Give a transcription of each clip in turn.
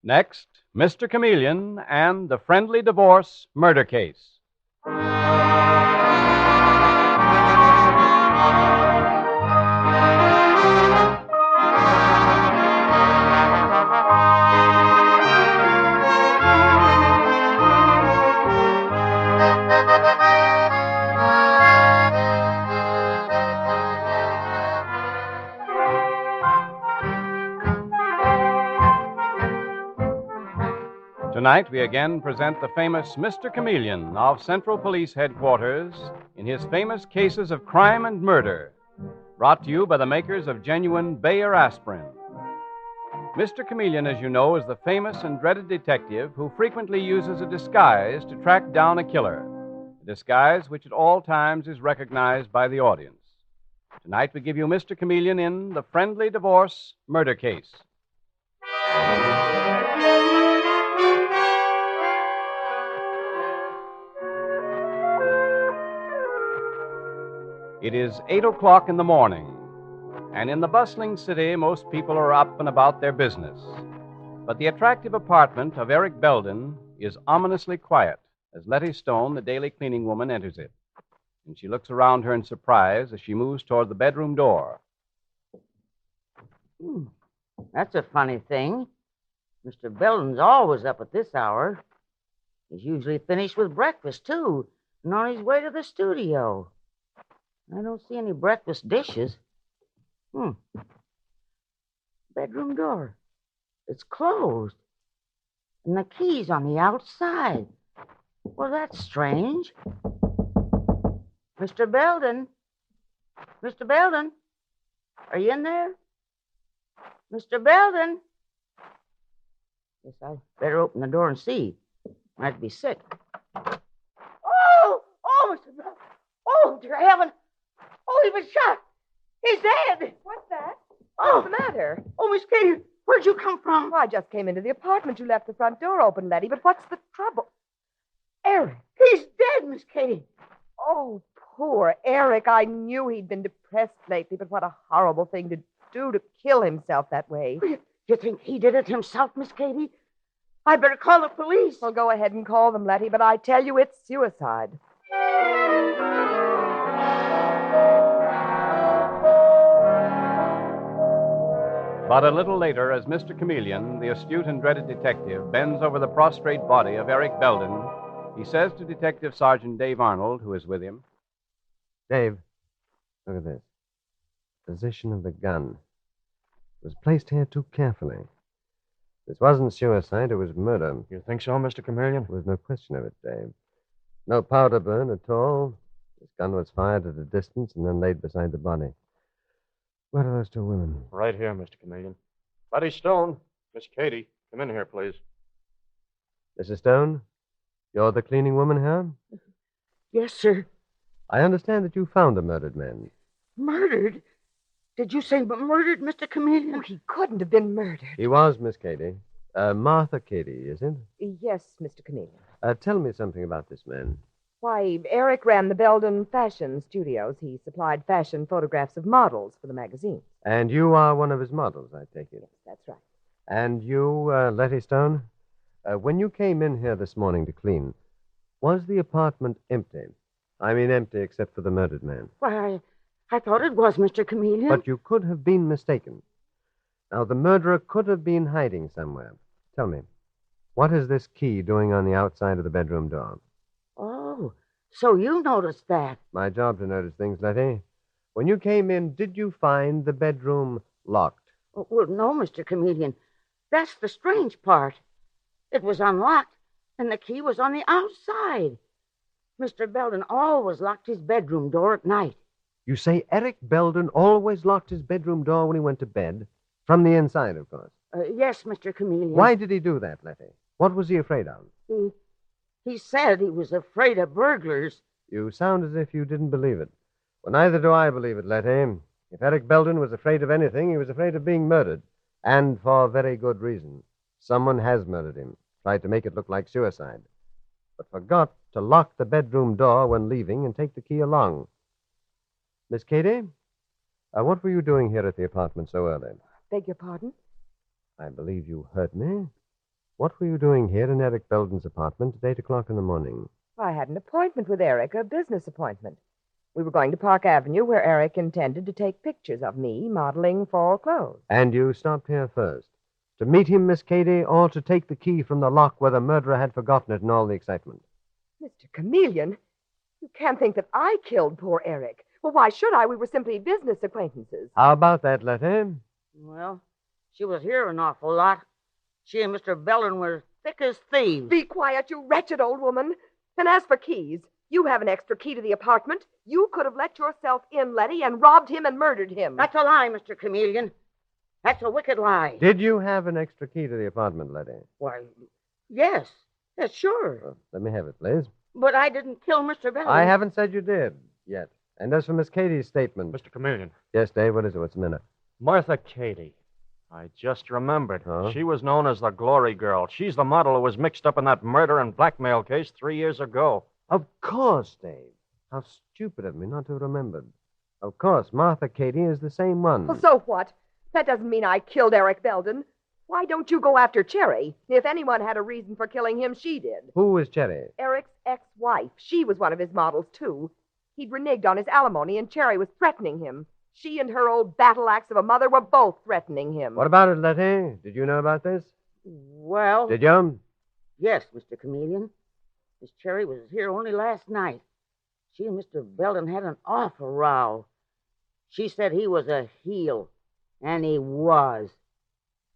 Next, Mr. Chameleon and the Friendly Divorce Murder Case. Tonight, we again present the famous Mr. Chameleon of Central Police Headquarters in his famous cases of crime and murder, brought to you by the makers of genuine Bayer aspirin. Mr. Chameleon, as you know, is the famous and dreaded detective who frequently uses a disguise to track down a killer, a disguise which at all times is recognized by the audience. Tonight, we give you Mr. Chameleon in the Friendly Divorce Murder Case. It is 8 o'clock in the morning, and in the bustling city, most people are up and about their business. But the attractive apartment of Eric Belden is ominously quiet as Letty Stone, the daily cleaning woman, enters it. And she looks around her in surprise as she moves toward the bedroom door. That's a funny thing. Mr. Belden's always up at this hour. He's usually finished with breakfast, too, and on his way to the studio. I don't see any breakfast dishes. Bedroom door. It's closed. And the key's on the outside. Well, that's strange. Mr. Belden? Mr. Belden? Are you in there? Mr. Belden? Guess I better open the door and see. Might be sick. Oh, Mr. Belden. Oh, dear heaven. Oh, he was shot. He's dead. What's that? Oh. What's the matter? Oh, Miss Katie, where'd you come from? Oh, I just came into the apartment. You left the front door open, Letty, but what's the trouble? Eric. He's dead, Miss Katie. Oh, poor Eric. I knew he'd been depressed lately, but what a horrible thing to do to kill himself that way. You think he did it himself, Miss Katie? I'd better call the police. Well, go ahead and call them, Letty, but I tell you it's suicide. But a little later, as Mr. Chameleon, the astute and dreaded detective, bends over the prostrate body of Eric Belden, he says to Detective Sergeant Dave Arnold, who is with him, Dave, look at this. Position of the gun. It was placed here too carefully. This wasn't suicide, it was murder. You think so, Mr. Chameleon? There was no question of it, Dave. No powder burn at all. This gun was fired at a distance and then laid beside the body. Where are those two women? Right here, Mr. Chameleon. Letty Stone, Miss Katie, come in here, please. Mrs. Stone, you're the cleaning woman here? Yes, sir. I understand that you found a murdered man. Murdered? Did you say murdered, Mr. Chameleon? Oh, he couldn't have been murdered. He was, Miss Katie. Martha Katie, is it? Yes, Mr. Chameleon. Tell me something about this man. Why, Eric ran the Belden Fashion Studios. He supplied fashion photographs of models for the magazine. And you are one of his models, I take it. Yes, that's right. And you, Letty Stone, when you came in here this morning to clean, was the apartment empty? I mean empty except for the murdered man. Why, I thought it was, Mr. Chameleon. But you could have been mistaken. Now, the murderer could have been hiding somewhere. Tell me, what is this key doing on the outside of the bedroom door? Oh, so you noticed that. My job to notice things, Letty. When you came in, did you find the bedroom locked? Oh, well, no, Mr. Chameleon. That's the strange part. It was unlocked, and the key was on the outside. Mr. Belden always locked his bedroom door at night. You say Eric Belden always locked his bedroom door when he went to bed? From the inside, of course. Yes, Mr. Chameleon. Why did he do that, Letty? What was he afraid of? He said he was afraid of burglars. You sound as if you didn't believe it. Well, neither do I believe it, Letty. If Eric Belden was afraid of anything, he was afraid of being murdered. And for very good reason. Someone has murdered him, tried to make it look like suicide, but forgot to lock the bedroom door when leaving and take the key along. Miss Katie, what were you doing here at the apartment so early? Beg your pardon? I believe you heard me. What were you doing here in Eric Belden's apartment at 8 o'clock in the morning? I had an appointment with Eric, a business appointment. We were going to Park Avenue, where Eric intended to take pictures of me modeling fall clothes. And you stopped here first. To meet him, Miss Cady, or to take the key from the lock where the murderer had forgotten it in all the excitement? Mr. Chameleon, you can't think that I killed poor Eric. Well, why should I? We were simply business acquaintances. How about that, Letty? Well, she was here an awful lot. She and Mr. Belden were thick as thieves. Be quiet, you wretched old woman. And as for keys, you have an extra key to the apartment. You could have let yourself in, Letty, and robbed him and murdered him. That's a lie, Mr. Chameleon. That's a wicked lie. Did you have an extra key to the apartment, Letty? Why, yes. Yes, sure. Well, let me have it, please. But I didn't kill Mr. Belden. I haven't said you did yet. And as for Miss Cady's statement... Mr. Chameleon. Yes, Dave, what is it? What's the minute? Martha Cady. I just remembered. Huh? She was known as the Glory Girl. She's the model who was mixed up in that murder and blackmail case 3 years ago. Of course, Dave. How stupid of me not to have remembered. Of course, Martha Cady is the same one. Well, so what? That doesn't mean I killed Eric Belden. Why don't you go after Cherry? If anyone had a reason for killing him, she did. Who was Cherry? Eric's ex-wife. She was one of his models, too. He'd reneged on his alimony, and Cherry was threatening him. She and her old battle axe of a mother were both threatening him. What about it, Letty? Did you know about this? Well, Did you? yes, Mr. Chameleon. Miss Cherry was here only last night. She and Mr. Belden had an awful row. She said he was a heel, and he was.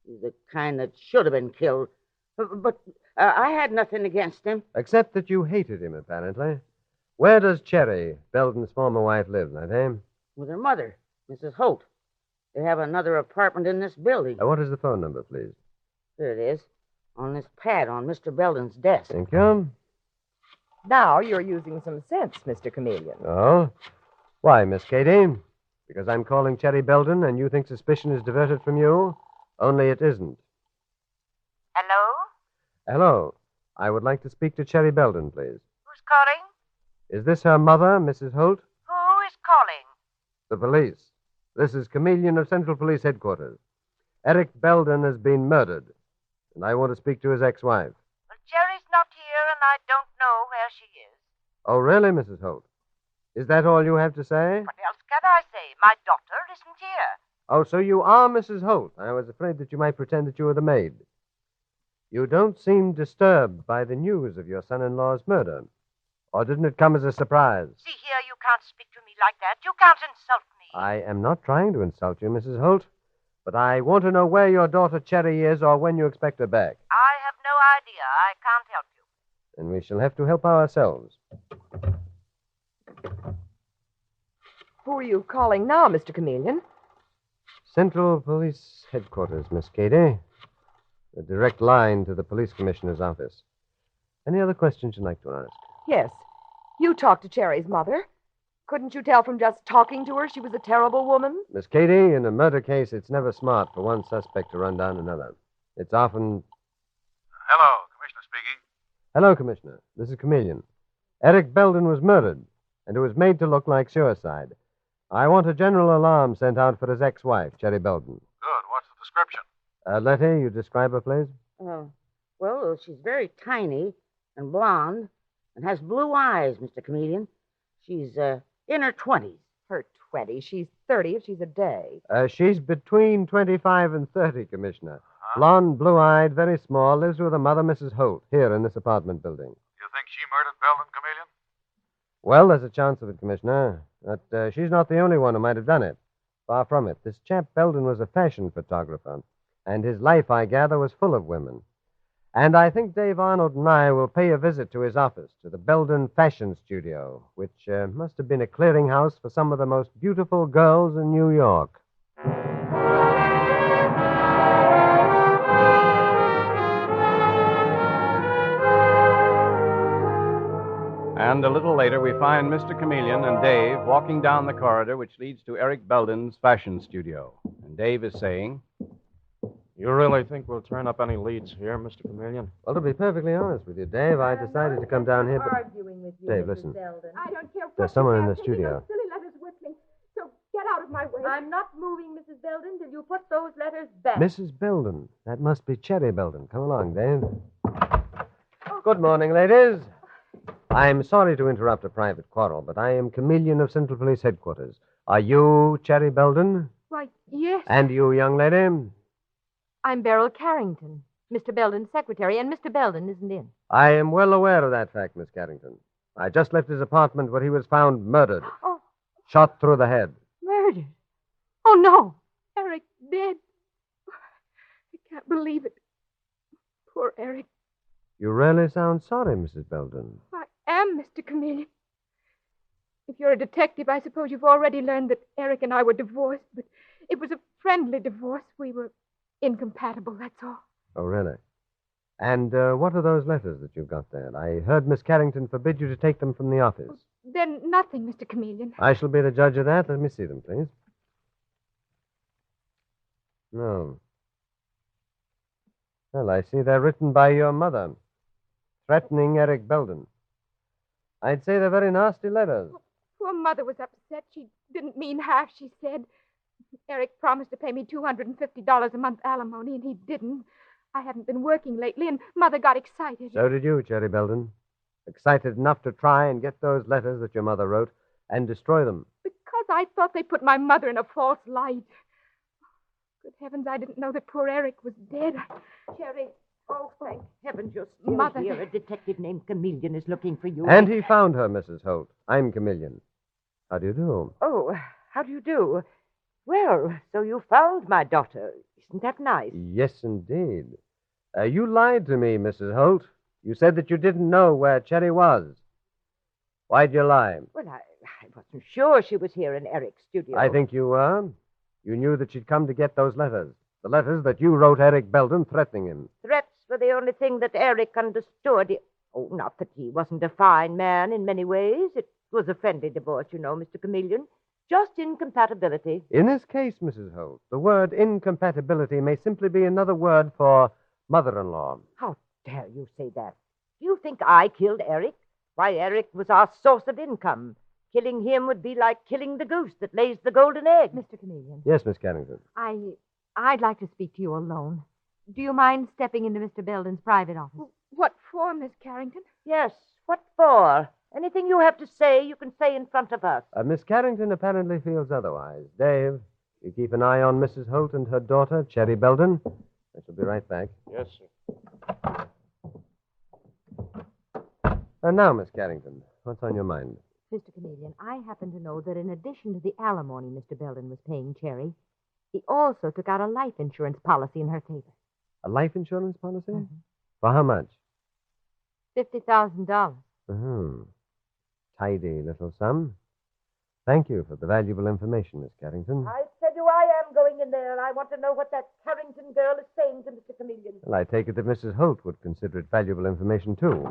He's the kind that should have been killed. But I had nothing against him. Except that you hated him, apparently. Where does Cherry, Belden's former wife, live, Letty? With her mother, Mrs. Holt. They have another apartment in this building. What is the phone number, please? Here it is, on this pad on Mr. Belden's desk. Thank you. Now you're using some sense, Mr. Chameleon. Oh? Why, Miss Cady? Because I'm calling Cherry Belden and you think suspicion is diverted from you? Only it isn't. Hello? Hello. I would like to speak to Cherry Belden, please. Who's calling? Is this her mother, Mrs. Holt? Who is calling? The police. This is Chameleon of Central Police Headquarters. Eric Belden has been murdered, and I want to speak to his ex-wife. Well, Cherry's not here, and I don't know where she is. Oh, really, Mrs. Holt? Is that all you have to say? What else can I say? My daughter isn't here. Oh, so you are Mrs. Holt. I was afraid that you might pretend that you were the maid. You don't seem disturbed by the news of your son-in-law's murder. Or didn't it come as a surprise? See here, you can't speak to me like that. You can't insult me. I am not trying to insult you, Mrs. Holt. But I want to know where your daughter Cherry is or when you expect her back. I have no idea. I can't help you. And we shall have to help ourselves. Who are you calling now, Mr. Chameleon? Central Police Headquarters, Miss Cady. A direct line to the police commissioner's office. Any other questions you'd like to ask? Yes. You talked to Cherry's mother. Couldn't you tell from just talking to her she was a terrible woman? Miss Cady, in a murder case, it's never smart for one suspect to run down another. It's often... Hello, Commissioner speaking. Hello, Commissioner. This is Chameleon. Eric Belden was murdered, and it was made to look like suicide. I want a general alarm sent out for his ex-wife, Cherry Belden. Good. What's the description? Letty, you describe her, please? Well, she's very tiny and blonde and has blue eyes, Mr. Chameleon. She's in her 20s. Her 20. She's 30 if she's a day. She's between 25 and 30, Commissioner. Blonde, blue-eyed, very small, lives with her mother, Mrs. Holt, here in this apartment building. You think she murdered Belden, Chameleon? Well, there's a chance of it, Commissioner. But she's not the only one who might have done it. Far from it. This chap Belden was a fashion photographer, and his life, I gather, was full of women. And I think Dave Arnold and I will pay a visit to his office, to the Belden Fashion Studio, which must have been a clearinghouse for some of the most beautiful girls in New York. And a little later, we find Mr. Chameleon and Dave walking down the corridor which leads to Eric Belden's fashion studio. And Dave is saying, You really think we'll turn up any leads here, Mr. Chameleon? Well, to be perfectly honest with you, Dave, I decided to come down here, but... Arguing with you, Dave, Mrs. listen. Belden. I don't care what There's someone you in the have to do, studio. those silly letters with me. So get out of my way. I'm not moving, Mrs. Belden, till you put those letters back. Mrs. Belden. That must be Cherry Belden. Come along, Dave. Good morning, ladies. I'm sorry to interrupt a private quarrel, but I am Chameleon of Central Police Headquarters. Are you Cherry Belden? Why, yes. And you, young lady? I'm Beryl Carrington, Mr. Belden's secretary, and Mr. Belden isn't in. I am well aware of that fact, Miss Carrington. I just left his apartment where he was found murdered. Oh. Shot through the head. Murdered? Oh, no. Eric dead. I can't believe it. Poor Eric. You really sound sorry, Mrs. Belden. I am, Mr. Chameleon. If you're a detective, I suppose you've already learned that Eric and I were divorced, but it was a friendly divorce. We were incompatible, that's all. Oh, really? And what are those letters that you've got there? I heard Miss Carrington forbid you to take them from the office. They're nothing, Mr. Chameleon. I shall be the judge of that. Let me see them, please. No. Well, I see they're written by your mother, threatening Eric Belden. I'd say they're very nasty letters. Poor mother was upset. She didn't mean half she said. Eric promised to pay me $250 a month alimony, and he didn't. I haven't been working lately, and Mother got excited. So did you, Cherry Belden. Excited enough to try and get those letters that your mother wrote and destroy them. Because I thought they put my mother in a false light. Good heavens, I didn't know that poor Eric was dead. Cherry. Oh, thank heavens you're still Mother. here. A detective named Chameleon is looking for you. And he found her, Mrs. Holt. I'm Chameleon. How do you do? Oh, how do you do? Well, so you found my daughter. Isn't that nice? Yes, indeed. You lied to me, Mrs. Holt. You said that you didn't know where Cherry was. Why'd you lie? Well, I wasn't sure she was here in Eric's studio. I think you were. You knew that she'd come to get those letters. The letters that you wrote Eric Belden threatening him. Threats were the only thing that Eric understood. Oh, not that he wasn't a fine man in many ways. It was a friendly divorce, you know, Mr. Chameleon. Just incompatibility. In this case, Mrs. Holt, the word incompatibility may simply be another word for mother-in-law. How dare you say that? Do you think I killed Eric? Why, Eric was our source of income. Killing him would be like killing the goose that lays the golden egg. Mr. Chameleon, Yes, Miss Carrington. I'd like to speak to you alone. Do you mind stepping into Mr. Belden's private office? What for, Miss Carrington? Yes, what for? Anything you have to say, you can say in front of us. Miss Carrington apparently feels otherwise. Dave, you keep an eye on Mrs. Holt and her daughter, Cherry Belden. I shall be right back. Yes, sir. And now, Miss Carrington, what's on your mind? Mr. Chameleon, I happen to know that in addition to the alimony Mr. Belden was paying Cherry, he also took out a life insurance policy in her favor. A life insurance policy? Mm-hmm. For how much? $50,000. Tidy little sum. Thank you for the valuable information, Miss Carrington. I tell you, I am going in there. I want to know what that Carrington girl is saying to Mr. Chameleon. Well, I take it that Mrs. Holt would consider it valuable information, too.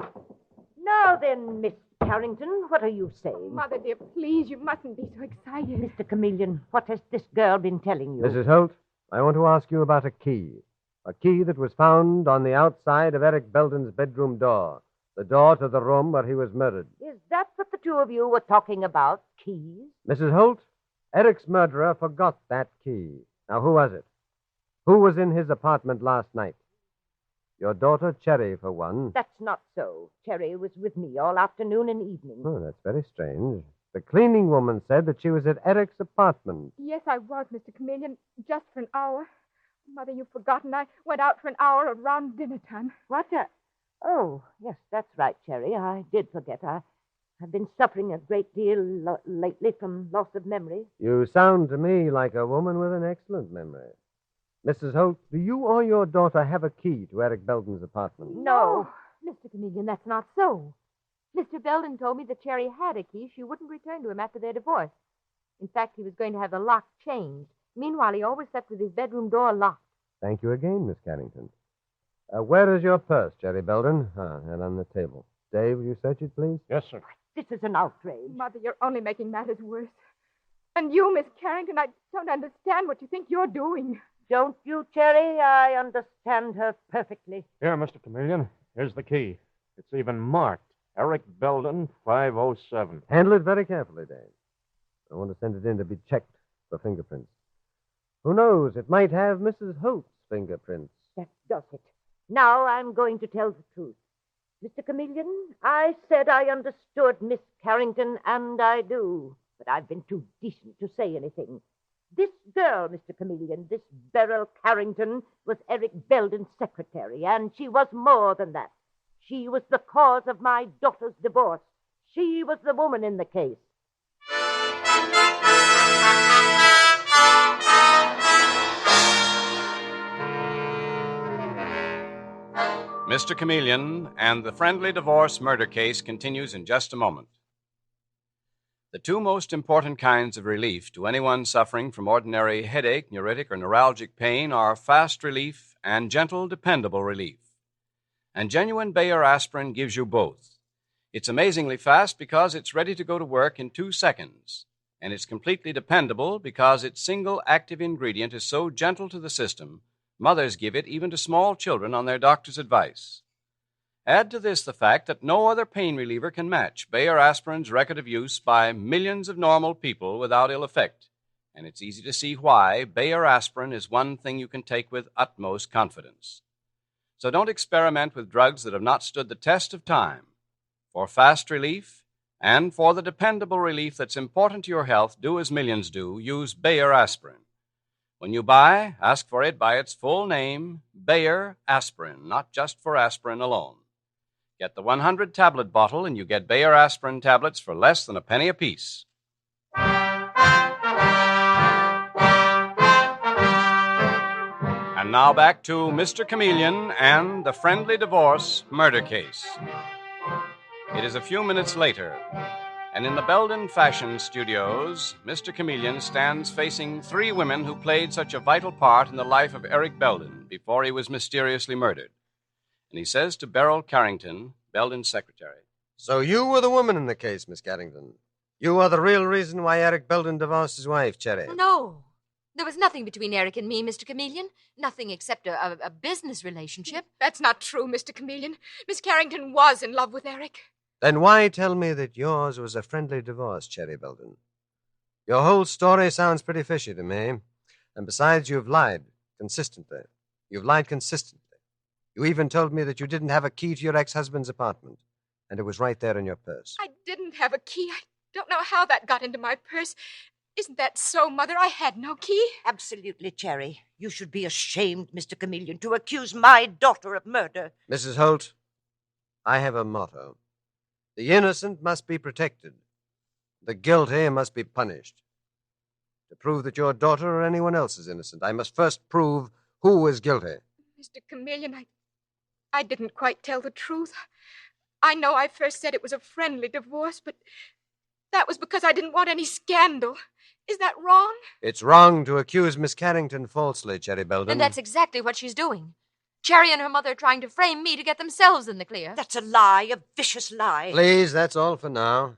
Now then, Miss Carrington, what are you saying? Mother, dear, please, you mustn't be so excited. Mr. Chameleon, what has this girl been telling you? Mrs. Holt, I want to ask you about a key. A key that was found on the outside of Eric Belden's bedroom door. The door to the room where he was murdered. Is that what the two of you were talking about? Keys? Mrs. Holt, Eric's murderer forgot that key. Now, who was it? Who was in his apartment last night? Your daughter, Cherry, for one. That's not so. Cherry was with me all afternoon and evening. Oh, that's very strange. The cleaning woman said that she was at Eric's apartment. Yes, I was, Mr. Chameleon, just for an hour. Mother, you've forgotten. I went out for an hour around dinner time. What? Oh, yes, that's right, Cherry. I did forget. I've been suffering a great deal lately from loss of memory. You sound to me like a woman with an excellent memory. Mrs. Holt, do you or your daughter have a key to Eric Belden's apartment? No. Mr. Chameleon, that's not so. Mr. Belden told me that Cherry had a key she wouldn't return to him after their divorce. In fact, he was going to have the lock changed. Meanwhile, he always slept with his bedroom door locked. Thank you again, Miss Carrington. Where is your purse, Cherry Belden? And on the table. Dave, will you search it, please? Yes, sir. This is an outrage. Mother, you're only making matters worse. And you, Miss Carrington, I don't understand what you think you're doing. Don't you, Cherry? I understand her perfectly. Here, Mr. Chameleon. Here's the key. It's even marked. Eric Belden, 507. Handle it very carefully, Dave. I want to send it in to be checked. for fingerprints. Who knows? It might have Mrs. Holt's fingerprints. That does it. Now I'm going to tell the truth. Mr. Chameleon, I said I understood Miss Carrington, and I do. But I've been too decent to say anything. This girl, Mr. Chameleon, this Beryl Carrington, was Eric Belden's secretary, and she was more than that. She was the cause of my daughter's divorce. She was the woman in the case. Mr. Chameleon and the friendly divorce murder case continues in just a moment. The two most important kinds of relief to anyone suffering from ordinary headache, neuritic, or neuralgic pain are fast relief and gentle, dependable relief. And genuine Bayer aspirin gives you both. It's amazingly fast because it's ready to go to work in 2 seconds. And it's completely dependable because its single active ingredient is so gentle to the system, mothers give it even to small children on their doctor's advice. Add to this the fact that no other pain reliever can match Bayer aspirin's record of use by millions of normal people without ill effect. And it's easy to see why Bayer aspirin is one thing you can take with utmost confidence. So don't experiment with drugs that have not stood the test of time. For fast relief and for the dependable relief that's important to your health, do as millions do, use Bayer aspirin. When you buy, ask for it by its full name, Bayer aspirin, not just for aspirin alone. Get the 100-tablet bottle and you get Bayer aspirin tablets for less than a penny apiece. And now back to Mr. Chameleon and the friendly divorce murder case. It is a few minutes later, and in the Belden Fashion Studios, Mr. Chameleon stands facing 3 women who played such a vital part in the life of Eric Belden before he was mysteriously murdered. And he says to Beryl Carrington, Belden's secretary, So you were the woman in the case, Miss Carrington. You are the real reason why Eric Belden divorced his wife, Cherry. No. There was nothing between Eric and me, Mr. Chameleon. Nothing except a business relationship. That's not true, Mr. Chameleon. Miss Carrington was in love with Eric. Then why tell me that yours was a friendly divorce, Cherry Belden? Your whole story sounds pretty fishy to me. And besides, you've lied consistently. You've lied consistently. You even told me that you didn't have a key to your ex-husband's apartment, and it was right there in your purse. I didn't have a key. I don't know how that got into my purse. Isn't that so, Mother? I had no key. Absolutely, Cherry. You should be ashamed, Mr. Chameleon, to accuse my daughter of murder. Mrs. Holt, I have a motto. The innocent must be protected. The guilty must be punished. To prove that your daughter or anyone else is innocent, I must first prove who is guilty. Mr. Chameleon, I didn't quite tell the truth. I know I first said it was a friendly divorce, but that was because I didn't want any scandal. Is that wrong? It's wrong to accuse Miss Carrington falsely, Cherry Belden. And that's exactly what she's doing. Cherry and her mother are trying to frame me to get themselves in the clear. That's a lie, a vicious lie. Please, that's all for now.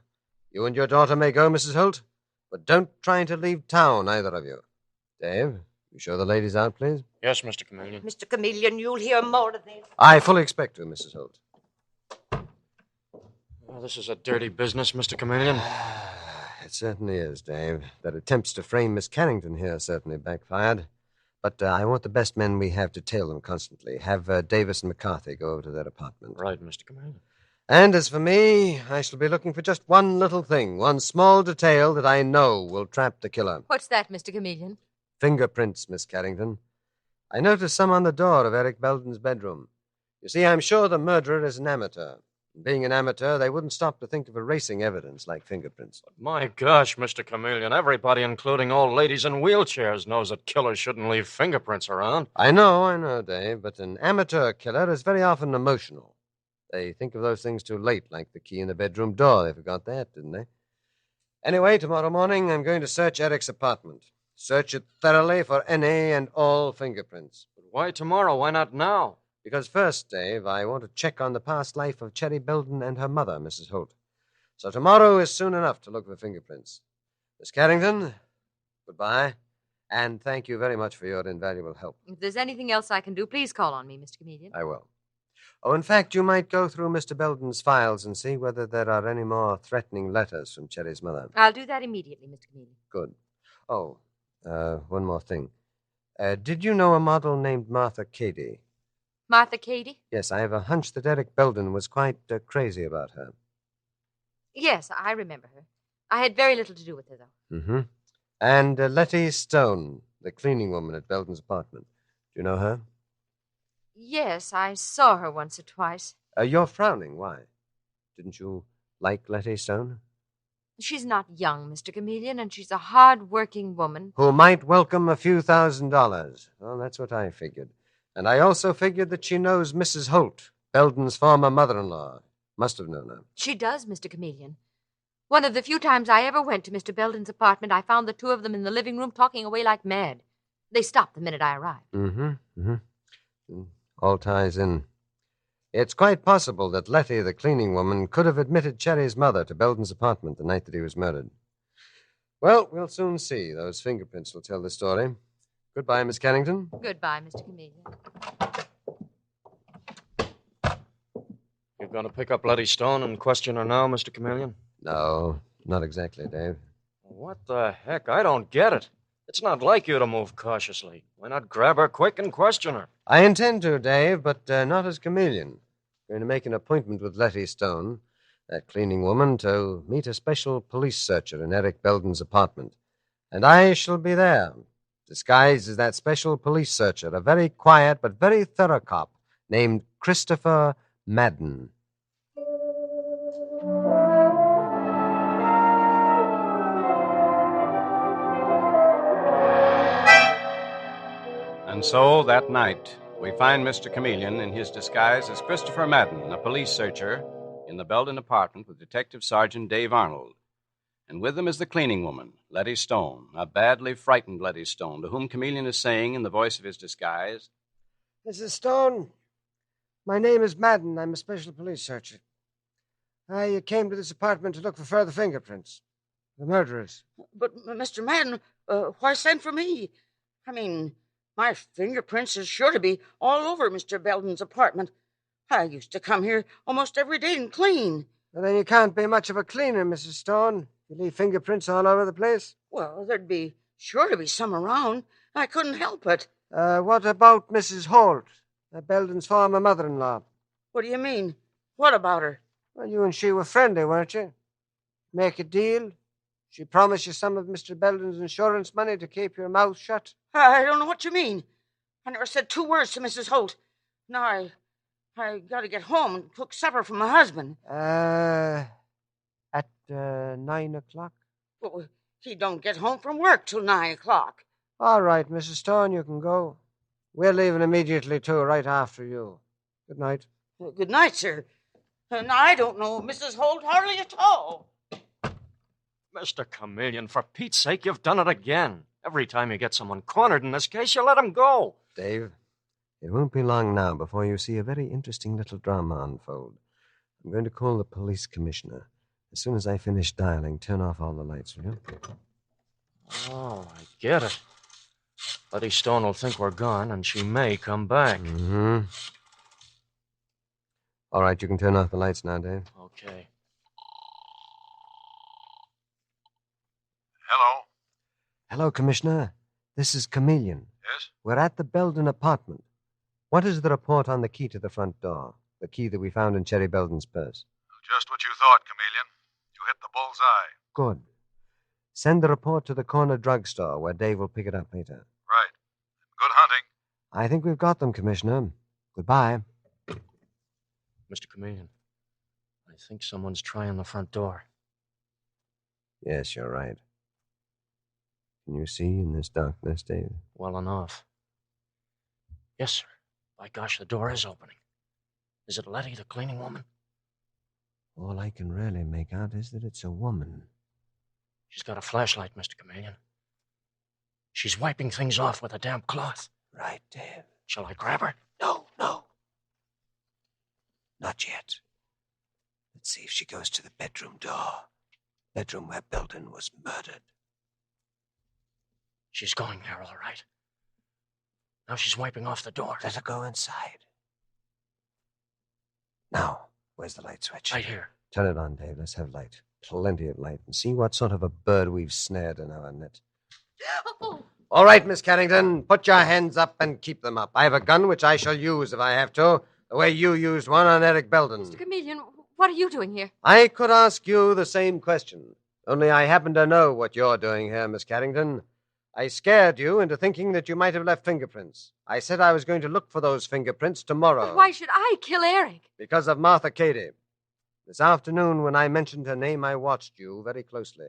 You and your daughter may go, Mrs. Holt, but don't try to leave town, either of you. Dave, you show the ladies out, please. Yes, Mr. Chameleon. Mr. Chameleon, you'll hear more of this. I fully expect to, Mrs. Holt. Oh, this is a dirty business, Mr. Chameleon. It certainly is, Dave. That attempts to frame Miss Carrington here certainly backfired. But I want the best men we have to tail them constantly. Have Davis and McCarthy go over to their apartment. Right, Mr. Chameleon. And as for me, I shall be looking for just one little thing, one small detail that I know will trap the killer. What's that, Mr. Chameleon? Fingerprints, Miss Carrington. I noticed some on the door of Eric Belden's bedroom. You see, I'm sure the murderer is an amateur. Being an amateur, they wouldn't stop to think of erasing evidence like fingerprints. My gosh, Mr. Chameleon, everybody, including old ladies in wheelchairs, knows that killers shouldn't leave fingerprints around. I know, Dave, but an amateur killer is very often emotional. They think of those things too late, like the key in the bedroom door. They forgot that, didn't they? Anyway, tomorrow morning, I'm going to search Eric's apartment. Search it thoroughly for any and all fingerprints. But why tomorrow? Why not now? Because first, Dave, I want to check on the past life of Cherry Belden and her mother, Mrs. Holt. So tomorrow is soon enough to look for fingerprints. Miss Carrington, goodbye. And thank you very much for your invaluable help. If there's anything else I can do, please call on me, Mr. Chameleon. I will. Oh, in fact, you might go through Mr. Belden's files and see whether there are any more threatening letters from Cherry's mother. I'll do that immediately, Mr. Chameleon. Good. Oh, One more thing. Did you know a model named Martha Cady? Martha Cady? Yes, I have a hunch that Eric Belden was quite crazy about her. Yes, I remember her. I had very little to do with her, though. Mm-hmm. And Letty Stone, the cleaning woman at Belden's apartment. Do you know her? Yes, I saw her once or twice. You're frowning. Why? Didn't you like Letty Stone? She's not young, Mr. Chameleon, and she's a hard-working woman. Who might welcome a few $1,000s. Well, that's what I figured. And I also figured that she knows Mrs. Holt, Belden's former mother-in-law. Must have known her. She does, Mr. Chameleon. One of the few times I ever went to Mr. Belden's apartment, I found the two of them in the living room talking away like mad. They stopped the minute I arrived. Mm-hmm. All ties in. It's quite possible that Letty, the cleaning woman, could have admitted Cherry's mother to Belden's apartment the night that he was murdered. Well, we'll soon see. Those fingerprints will tell the story. Goodbye, Miss Carrington. Goodbye, Mr. Chameleon. You're going to pick up Letty Stone and question her now, Mr. Chameleon? No, not exactly, Dave. What the heck? I don't get it. It's not like you to move cautiously. Why not grab her quick and question her? I intend to, Dave, but not as Chameleon. I'm going to make an appointment with Letty Stone, that cleaning woman, to meet a special police searcher in Eric Belden's apartment. And I shall be there, disguised as that special police searcher, a very quiet but very thorough cop named Christopher Madden. And so, that night, we find Mr. Chameleon in his disguise as Christopher Madden, a police searcher, in the Belden apartment with Detective Sergeant Dave Arnold. And with them is the cleaning woman, Letty Stone, a badly frightened Letty Stone, to whom Chameleon is saying, in the voice of his disguise, Mrs. Stone, my name is Madden. I'm a special police searcher. I came to this apartment to look for further fingerprints. The murderers. But, Mr. Madden, why send for me? I mean, my fingerprints are sure to be all over Mr. Belden's apartment. I used to come here almost every day and clean. Well, then you can't be much of a cleaner, Mrs. Stone. You leave fingerprints all over the place. Well, there'd be sure to be some around. I couldn't help it. What about Mrs. Holt, Belden's former mother-in-law? What do you mean? What about her? Well, you and she were friendly, weren't you? Make a deal? She promised you some of Mr. Belden's insurance money to keep your mouth shut? I don't know what you mean. I never said two words to Mrs. Holt. Now, I got to get home and cook supper for my husband. At 9 o'clock? Well, he don't get home from work till 9 o'clock. All right, Mrs. Stone, you can go. We're leaving immediately, too, right after you. Good night. Good night, sir. And I don't know Mrs. Holt hardly at all. Mr. Chameleon, for Pete's sake, you've done it again. Every time you get someone cornered in this case, you let him go. Dave, it won't be long now before you see a very interesting little drama unfold. I'm going to call the police commissioner. As soon as I finish dialing, turn off all the lights, will you? Oh, I get it. Letty Stone will think we're gone, and she may come back. Mm-hmm. All right, you can turn off the lights now, Dave. Okay. Hello? Hello, Commissioner. This is Chameleon. Yes? We're at the Belden apartment. What is the report on the key to the front door? The key that we found in Cherry Belden's purse? Just what you thought, Chameleon. You hit the bullseye. Good. Send the report to the corner drugstore where Dave will pick it up later. Right. Good hunting. I think we've got them, Commissioner. Goodbye. Mr. Chameleon, I think someone's trying the front door. Yes, you're right. Can you see in this darkness, Dave? Well enough. Yes, sir. By gosh, the door is opening. Is it Letty, the cleaning woman? All I can really make out is that it's a woman. She's got a flashlight, Mr. Chameleon. She's wiping things off with a damp cloth. Right, Dave. Shall I grab her? No. Not yet. Let's see if she goes to the bedroom door. Bedroom where Belden was murdered. She's going there, all right. Now she's wiping off the door. Let her go inside. Now, where's the light switch? Right here. Turn it on, Dave. Let's have light. Plenty of light. And see what sort of a bird we've snared in our net. Oh, All right, Miss Carrington, put your hands up and keep them up. I have a gun which I shall use if I have to, the way you used one on Eric Belden. Mr. Chameleon, what are you doing here? I could ask you the same question, only I happen to know what you're doing here, Miss Carrington. I scared you into thinking that you might have left fingerprints. I said I was going to look for those fingerprints tomorrow. But why should I kill Eric? Because of Martha Cady. This afternoon, when I mentioned her name, I watched you very closely.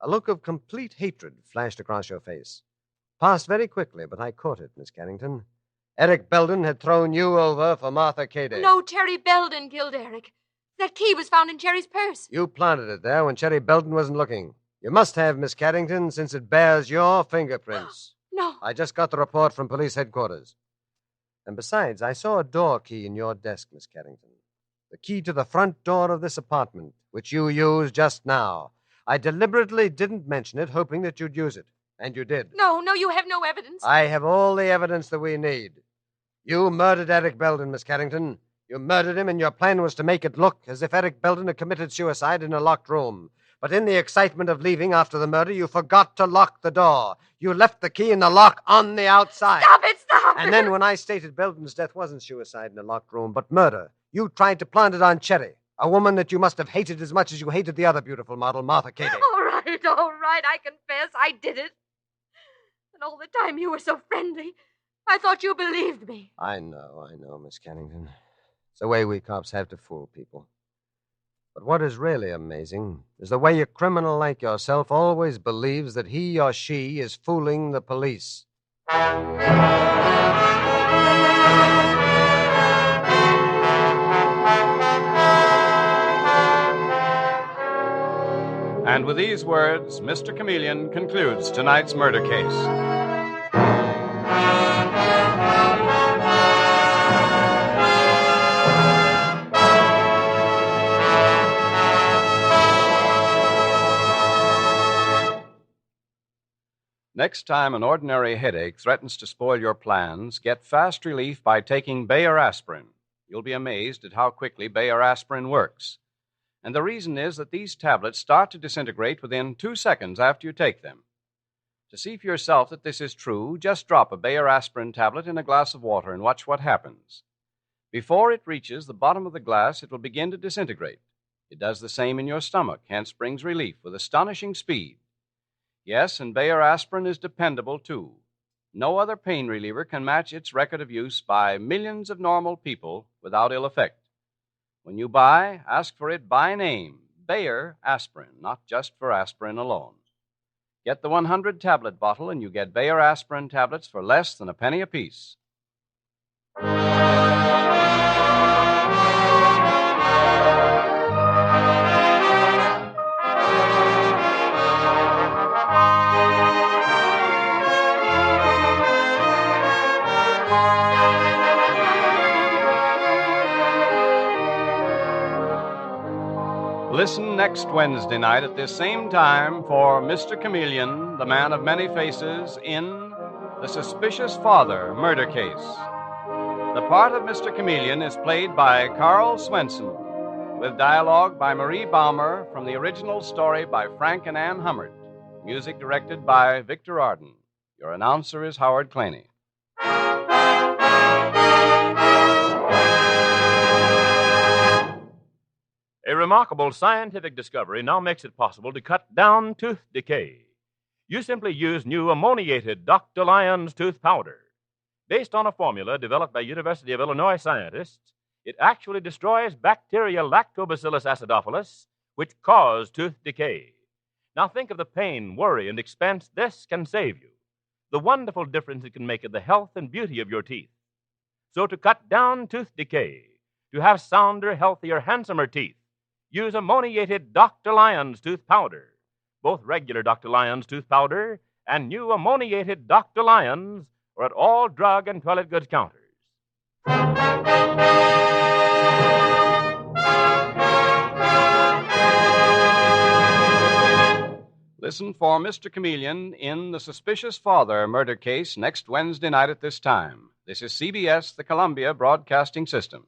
A look of complete hatred flashed across your face. Passed very quickly, but I caught it, Miss Carrington. Eric Belden had thrown you over for Martha Cady. No, Cherry Belden killed Eric. That key was found in Cherry's purse. You planted it there when Cherry Belden wasn't looking. You must have, Miss Carrington, since it bears your fingerprints. No. I just got the report from police headquarters. And besides, I saw a door key in your desk, Miss Carrington. The key to the front door of this apartment, which you used just now. I deliberately didn't mention it, hoping that you'd use it. And you did. No, you have no evidence. I have all the evidence that we need. You murdered Eric Belden, Miss Carrington. You murdered him, and your plan was to make it look as if Eric Belden had committed suicide in a locked room. But in the excitement of leaving after the murder, you forgot to lock the door. You left the key in the lock on the outside. Stop it! And then when I stated Belden's death wasn't suicide in a locked room, but murder, you tried to plant it on Cherry, a woman that you must have hated as much as you hated the other beautiful model, Martha Cady. All right, I confess I did it. And all the time you were so friendly, I thought you believed me. I know, Miss Carrington. It's the way we cops have to fool people. But what is really amazing is the way a criminal like yourself always believes that he or she is fooling the police. And with these words, Mr. Chameleon concludes tonight's murder case. Next time an ordinary headache threatens to spoil your plans, get fast relief by taking Bayer aspirin. You'll be amazed at how quickly Bayer aspirin works. And the reason is that these tablets start to disintegrate within 2 seconds after you take them. To see for yourself that this is true, just drop a Bayer aspirin tablet in a glass of water and watch what happens. Before it reaches the bottom of the glass, it will begin to disintegrate. It does the same in your stomach, hence brings relief with astonishing speed. Yes, and Bayer aspirin is dependable, too. No other pain reliever can match its record of use by millions of normal people without ill effect. When you buy, ask for it by name, Bayer aspirin, not just for aspirin alone. Get the 100-tablet bottle, and you get Bayer aspirin tablets for less than a penny apiece. Listen next Wednesday night at this same time for Mr. Chameleon, the man of many faces, in The Suspicious Father Murder Case. The part of Mr. Chameleon is played by Karl Swenson, with dialogue by Marie Baumer from the original story by Frank and Anne Hummert. Music directed by Victor Arden. Your announcer is Howard Claney. A remarkable scientific discovery now makes it possible to cut down tooth decay. You simply use new ammoniated Dr. Lyon's tooth powder. Based on a formula developed by University of Illinois scientists, it actually destroys bacteria Lactobacillus acidophilus, which cause tooth decay. Now think of the pain, worry, and expense this can save you. The wonderful difference it can make in the health and beauty of your teeth. So to cut down tooth decay, to have sounder, healthier, handsomer teeth, use ammoniated Dr. Lyon's tooth powder. Both regular Dr. Lyon's tooth powder and new ammoniated Dr. Lyon's are at all drug and toilet goods counters. Listen for Mr. Chameleon in The Suspicious Father Murder Case next Wednesday night at this time. This is CBS, the Columbia Broadcasting System.